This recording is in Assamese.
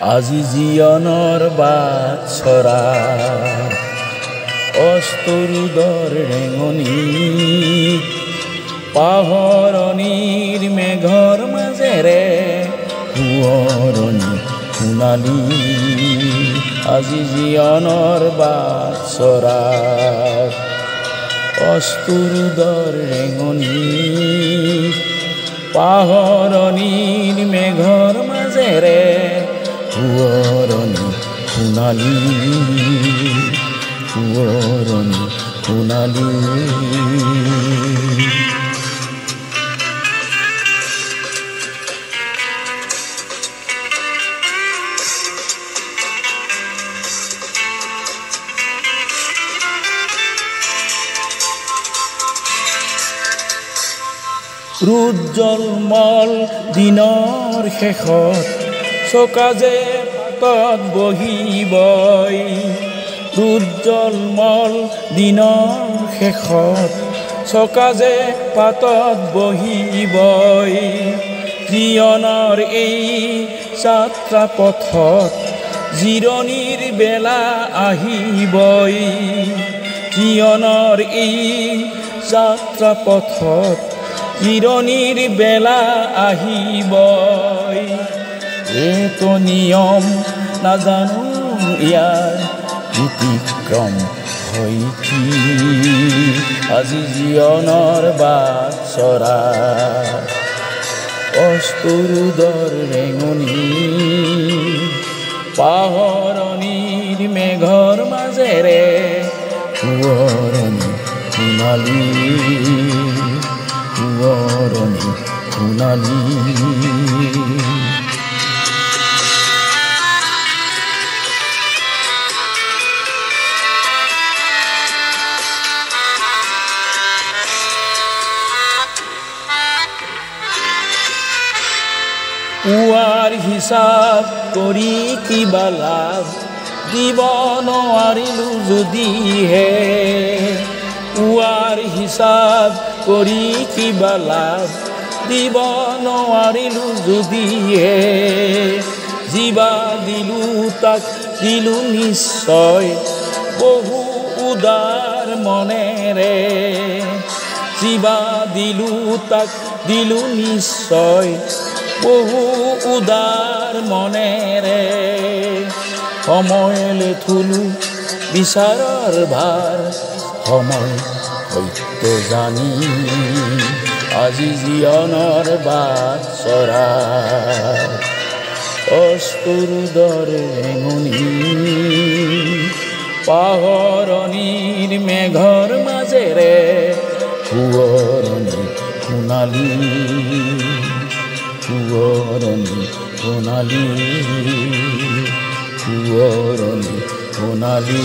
আজি জীৱনৰ বাটচৰা অস্তুৰুদৰ ৰেঙনি পাহৰণিৰ মেঘৰ মাজেৰে সোঁৱৰণি সোণালী আজি জীৱনৰ বাটচৰা অস্তুৰুদৰ ৰেঙনি পাহৰণিৰ মেঘৰ মাজেৰে সোঁৱৰণি সোণালী সোঁৱৰণি সোণালী উজ্জ্বলমল দিনৰ শেষত চকাজে পাতত বহিবই উজ্জ্বলমল দিনৰ শেষত চকাজে পাতত বহিবই জীৱনৰ এই যাত্ৰা পথত জিৰণিৰ বেলা আহিবই জীৱনৰ এই যাত্ৰা পথত জিৰণিৰ বেলা আহিবই এইটো নিয়ম নাজানো ইয়াৰ ব্যতিক্ৰম হয় কি আজি জীৱনৰ বাটচৰা অস্তুৰুদৰ ৰেঙনি পাহৰণিৰ মেঘৰ মাজেৰে সোঁৱৰণি সোণালী সোঁৱৰণি সোণালী পুৱাৰ হিচাপ কৰি কিবা লাভ দিব নোৱাৰিলোঁ যদিহে পুৱাৰ হিচাপ কৰি কিবা লাভ দিব নোৱাৰিলোঁ যদিহে জিবা দিলোঁ তাক দিলোঁ নিশ্চয় বহু উদাৰ মনেৰে জিবা দিলোঁ তাক দিলোঁ নিশ্চয় বহু উদাৰ মনেৰে সময়লে থুলো বিচাৰৰ ভাৰ সময় সত্য জানি আজি জীৱনৰ বাটচৰা অস্তুৰুদৰ ৰেঙনি পাহৰণিৰ মেঘৰ মাজেৰে সোঁৱৰণি সোণালী সোঁৱৰণি সোণালী সোঁৱৰণি সোণালী